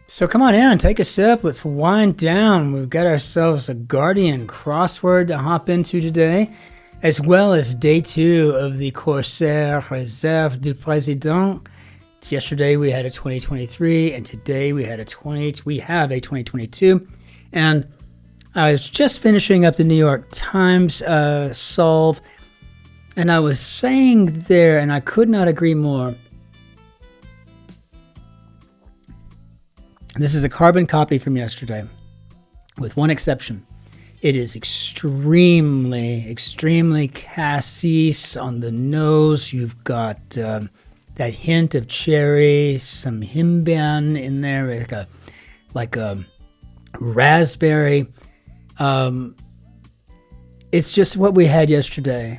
So come on in, take a sip, let's wind down. We've got ourselves a Guardian crossword to hop into today, as well as day 2 of the Corsaire Réserve du Président. Yesterday we had a 2023, and today we have a 2022. And I was just finishing up the New York Times solve, and I was saying there, and I could not agree more, this is a carbon copy from yesterday, with one exception. It is extremely cassis on the nose. You've got that hint of cherry, some himbean in there, like a raspberry. It's just what we had yesterday,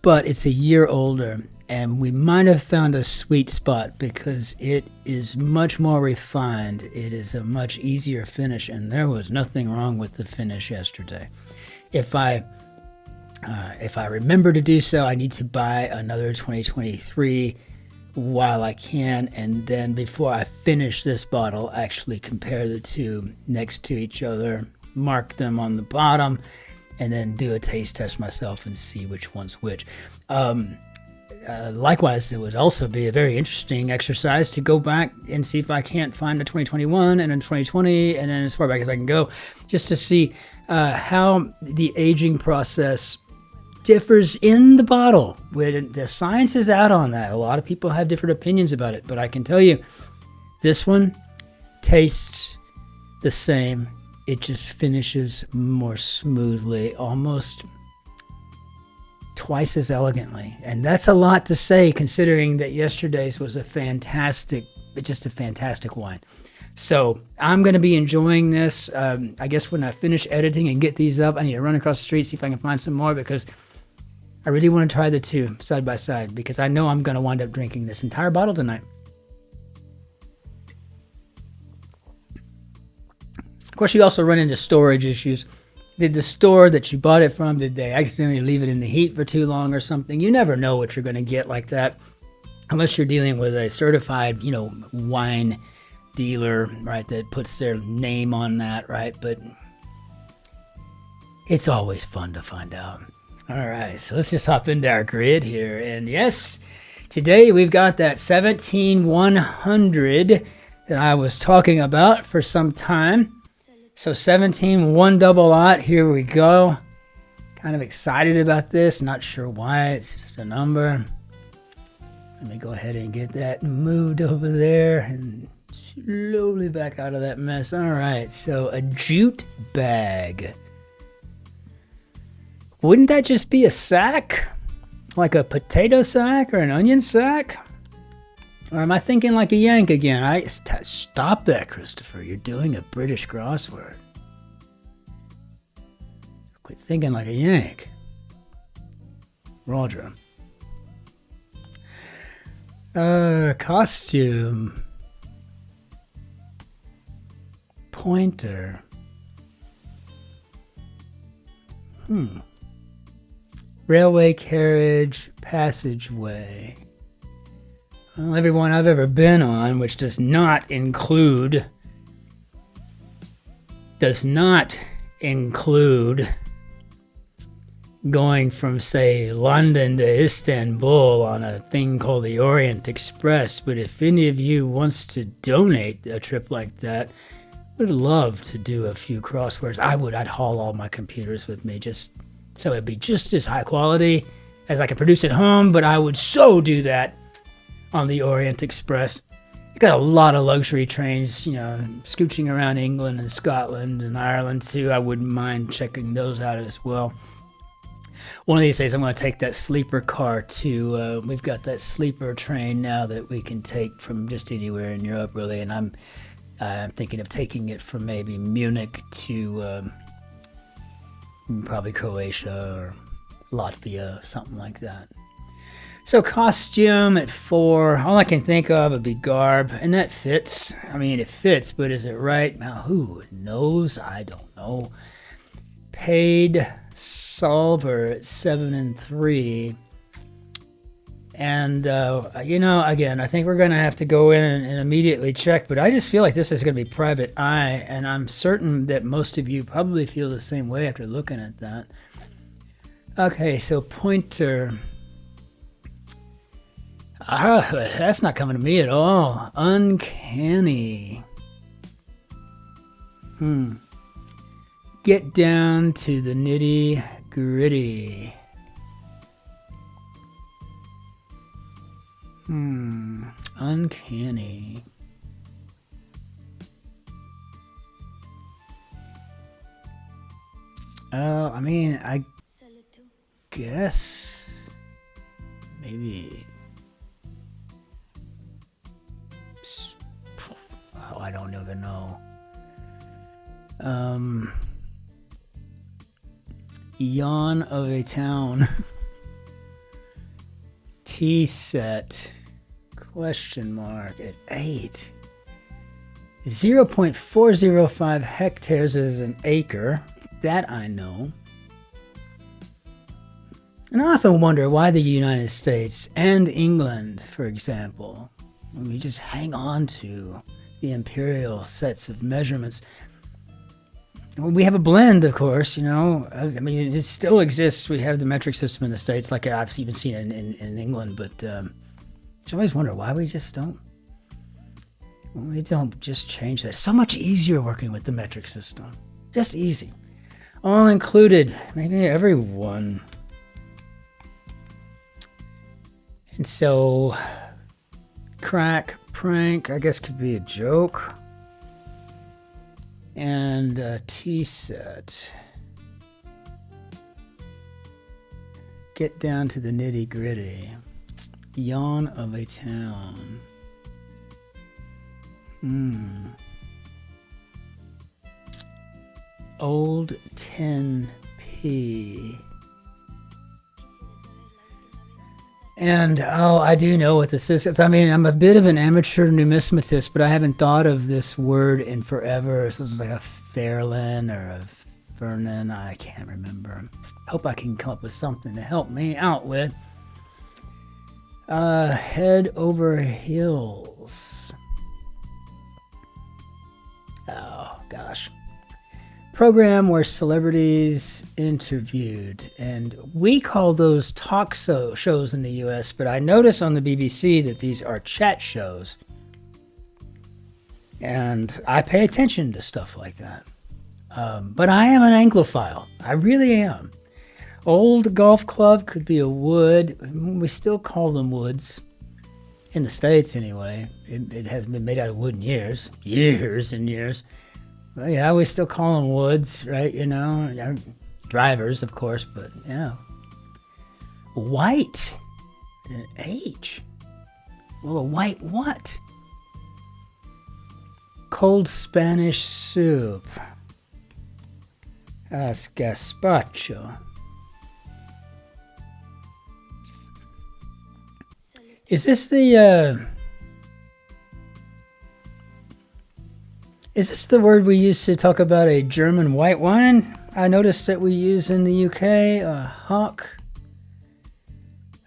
but it's a year older. And we might have found a sweet spot because it is much more refined. It is a much easier finish, and there was nothing wrong with the finish yesterday. If I remember to do so, I need to buy another 2023 while I can, and then before I finish this bottle, actually compare the two next to each other, mark them on the bottom, and then do a taste test myself and see which one's which. Likewise, it would also be a very interesting exercise to go back and see if I can't find a 2021 and a 2020 and then as far back as I can go, just to see how the aging process differs in the bottle. The science is out on that. A lot of people have different opinions about it, but I can tell you, this one tastes the same. It just finishes more smoothly, almost twice as elegantly. And that's a lot to say considering that yesterday's was just a fantastic wine. So I'm going to be enjoying this. I guess when I finish editing and get these up, I need to run across the street, see if I can find some more, because I really want to try the two side by side, because I know I'm going to wind up drinking this entire bottle tonight. Of course, you also run into storage issues. Did the store that you bought it from, did they accidentally leave it in the heat for too long or something? You never know what you're going to get like that unless you're dealing with a certified, wine dealer, right, that puts their name on that, right? But it's always fun to find out. All right, so let's just hop into our grid here. And yes, today we've got that 17100 that I was talking about for some time. So 17, one double lot, here we go. Kind of excited about this, not sure why, it's just a number. Let me go ahead and get that moved over there and slowly back out of that mess. All right, so a jute bag. Wouldn't that just be a sack? Like a potato sack or an onion sack? Or am I thinking like a Yank again? Stop that, Christopher. You're doing a British crossword. Quit thinking like a Yank. Roger. Costume. Pointer. Railway carriage passageway. Well, everyone I've ever been on, which does not include going from, say, London to Istanbul on a thing called the Orient Express. But if any of you wants to donate a trip like that, I would love to do a few crosswords. I'd haul all my computers with me, just so it'd be just as high quality as I can produce at home, but I would so do that on the Orient Express. You got a lot of luxury trains, scooching around England and Scotland and Ireland too. I wouldn't mind checking those out as well. One of these days I'm going to take that sleeper car too. We've got that sleeper train now that we can take from just anywhere in Europe really, and I'm thinking of taking it from maybe Munich to probably Croatia or Latvia, something like that. So costume at 4, all I can think of would be garb, and that fits. I mean, it fits, but is it right? Now, who knows? I don't know. Paid solver at 7 and 3. And, again, I think we're going to have to go in and immediately check, but I just feel like this is going to be private eye, and I'm certain that most of you probably feel the same way after looking at that. Okay, so pointer. That's not coming to me at all. Uncanny. Get down to the nitty gritty. Uncanny. I mean, I guess maybe. Oh, I don't even know. Yawn of a town. Tea set. Question mark at 8. 0.405 hectares is an acre. That I know. And I often wonder why the United States and England, for example, we just hang on to the imperial sets of measurements. We have a blend, of course, I mean, it still exists. We have the metric system in the States, like I've even seen it in England, but I always wonder why we don't just change that. It's so much easier working with the metric system. Just easy. All included, maybe everyone. And so, crack, prank, I guess could be a joke. And tea set. Get down to the nitty gritty. Yawn of a town. Old 10p. And, I do know what this is. I mean, I'm a bit of an amateur numismatist, but I haven't thought of this word in forever. This is like a Fairlin or a Vernon. I can't remember. Hope I can come up with something to help me out with. Head over heels. Oh, gosh. Program where celebrities interviewed, and we call those talk shows in the US, but I notice on the BBC that these are chat shows, and I pay attention to stuff like that. But I am an Anglophile. I really am. Old golf club could be a wood. We still call them woods in the States anyway. It hasn't been made out of wood in years and years. Well, yeah, we still call them woods, right? Drivers, of course, but yeah. White, an H. Well, a white what? Cold Spanish soup. Gazpacho. Is this the Is this the word we use to talk about a German white wine? I noticed that we use in the UK, Hock.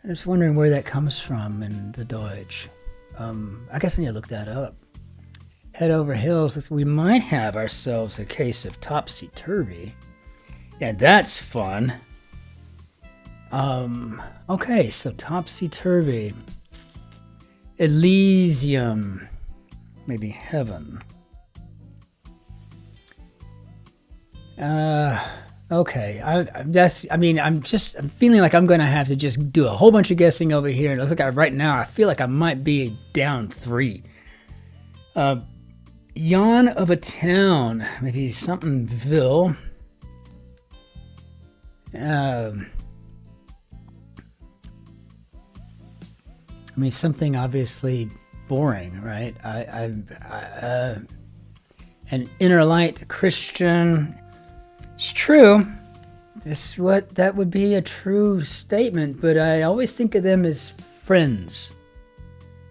I'm just wondering where that comes from in the Deutsch. I guess I need to look that up. Head over heels. We might have ourselves a case of topsy-turvy. Yeah, that's fun. Okay, so topsy-turvy. Elysium. Maybe heaven. Okay. I'm feeling like I'm going to have to just do a whole bunch of guessing over here. And it looks like right now, I feel like I might be down 3. Yawn of a town. Maybe somethingville. Something obviously boring, right? An inner light Christian. It's true. That would be a true statement, but I always think of them as friends.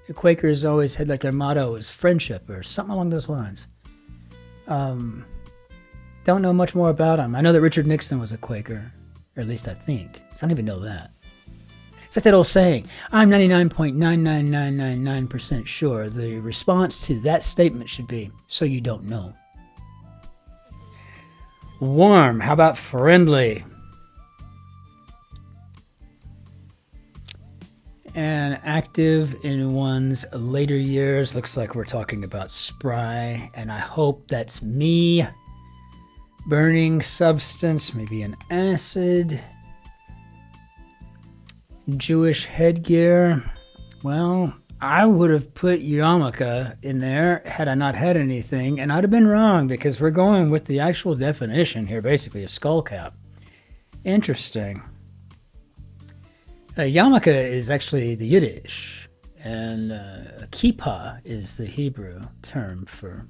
The Quakers always had their motto was friendship or something along those lines. Don't know much more about them. I know that Richard Nixon was a Quaker, or at least I think. So I don't even know that. It's like that old saying, I'm 99.99999% sure. The response to that statement should be, so you don't know. Warm, how about friendly? And active in one's later years. Looks like we're talking about spry, and I hope that's me. Burning substance, maybe an acid. Jewish headgear. Well, I would have put yarmulke in there had I not had anything, and I'd have been wrong because we're going with the actual definition here, basically a skull cap. Interesting. Yarmulke is actually the Yiddish, and kippah is the Hebrew term for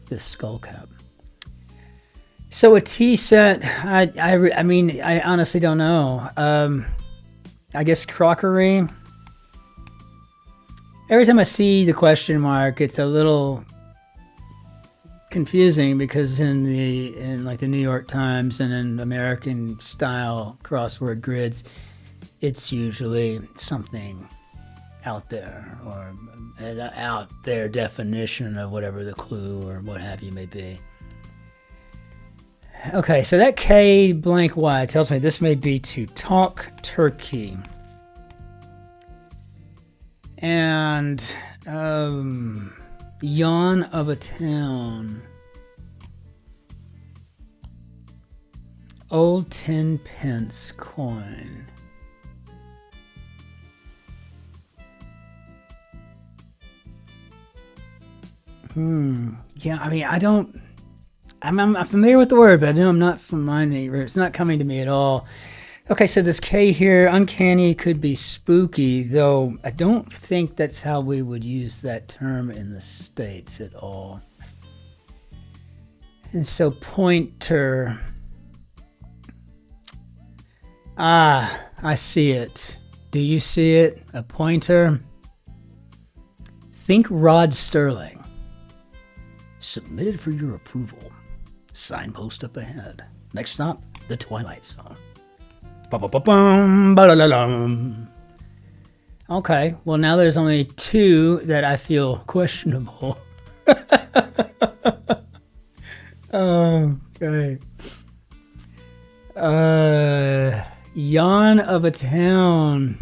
this skull cap. So a tea set, I mean, I honestly don't know. I guess crockery. Every time I see the question mark, it's a little confusing because in like the New York Times and in American style crossword grids, it's usually something out there or an out there definition of whatever the clue or what have you may be. Okay, so that K blank Y tells me this may be to talk turkey. And yawn of a town. Old 10 pence coin. Yeah, I mean, I'm familiar with the word, but I know I'm not finding it. It's not coming to me at all. Okay, so this K here, uncanny, could be spooky, though I don't think that's how we would use that term in the States at all. And so pointer. Ah, I see it. Do you see it? A pointer? Think Rod Sterling. Submitted for your approval. Signpost up ahead. Next stop, the Twilight Zone. Okay, well now there's only two that I feel questionable. Okay. Yawn of a town.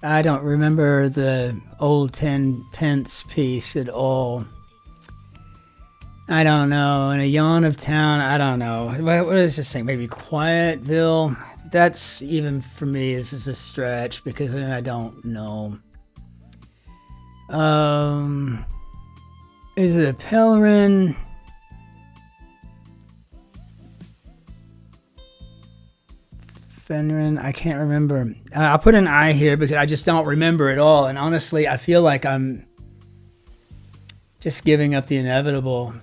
I don't remember the old 10 pence piece at all. I don't know. And a yawn of town, I don't know. What is this thing? Maybe Quietville? That's, even for me, this is a stretch because I don't know. Is it a Pellerin? I can't remember. I'll put an I here because I just don't remember it all. And honestly, I feel like I'm just giving up the inevitable.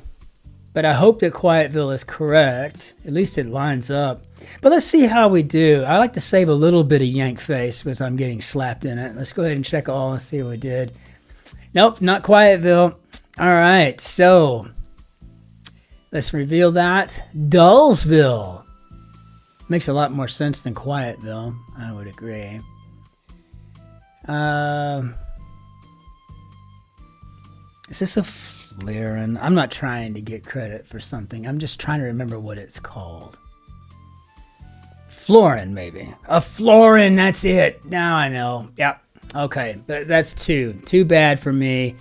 But I hope that Quietville is correct. At least it lines up. But let's see how we do. I like to save a little bit of yank face because I'm getting slapped in it. Let's go ahead and check all and see what we did. Nope, not Quietville. All right, so let's reveal that. Dullsville. Makes a lot more sense than Quietville, I would agree. Is this a Florin? I'm not trying to get credit for something. I'm just trying to remember what it's called. Florin, maybe. A Florin, that's it. Now I know. Yep. Okay, but that's two. Too bad for me.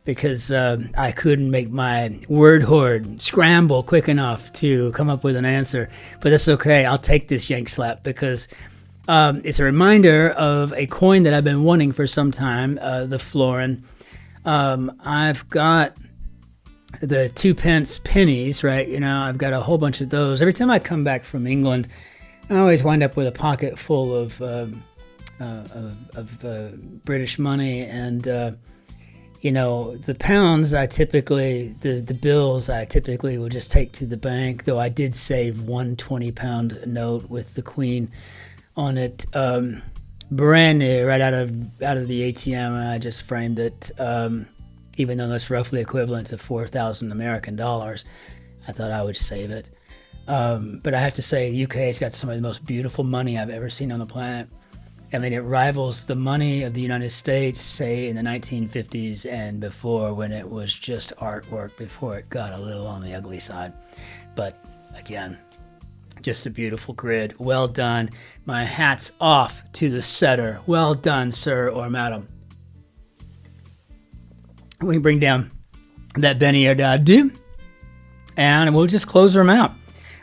Because I couldn't make my word hoard scramble quick enough to come up with an answer. But that's okay. I'll take this YANKSLAP because it's a reminder of a coin that I've been wanting for some time, the florin. I've got the 2 pence pennies, right? You know, I've got a whole bunch of those. Every time I come back from England, I always wind up with a pocket full of British money and... you know, the pounds I typically, the bills I typically will just take to the bank, though I did save one 20-pound note with the Queen on it, brand new, right out of the ATM, and I just framed it. even though that's roughly equivalent to 4,000 American dollars. I thought I would save it. But I have to say, the UK has got some of the most beautiful money I've ever seen on the planet. I mean, it rivals the money of the United States, say in the 1950s and before, when it was just artwork before it got a little on the ugly side. But again, just a beautiful grid. Well done. My hat's off to the setter. Well done, sir or madam. We can bring down that Benny do, and we'll just close them out.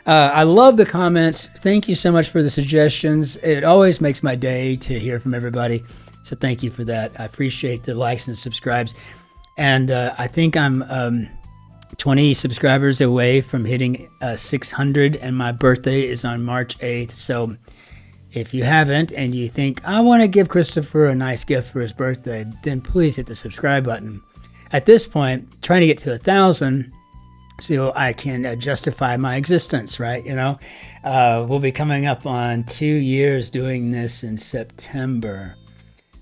I love the comments. Thank you so much for the suggestions. It always makes my day to hear from everybody. So thank you for that. I appreciate the likes and subscribes. And I think I'm 20 subscribers away from hitting 600, and my birthday is on March 8th. So if you haven't and you think, I want to give Christopher a nice gift for his birthday, then please hit the subscribe button. At this point, trying to get to 1,000 so I can justify my existence, right? You know, we'll be coming up on 2 years doing this in September.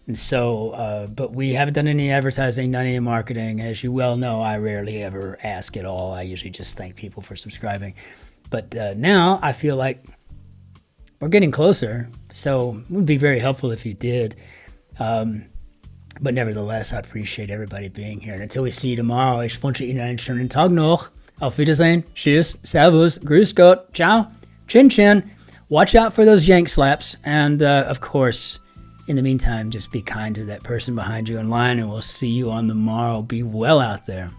And so, but we haven't done any advertising, done any marketing. As you well know, I rarely ever ask at all. I usually just thank people for subscribing. But now I feel like we're getting closer. So it would be very helpful if you did. But nevertheless, I appreciate everybody being here. And until we see you tomorrow, ich wünsche Ihnen einen schönen Tag noch. Auf Wiedersehen. Tschüss. Servus. Grüß Gott. Ciao. Cin-Cin. Watch out for those yank slaps. And of course, in the meantime, just be kind to that person behind you in line, and we'll see you on the morrow. Be well out there.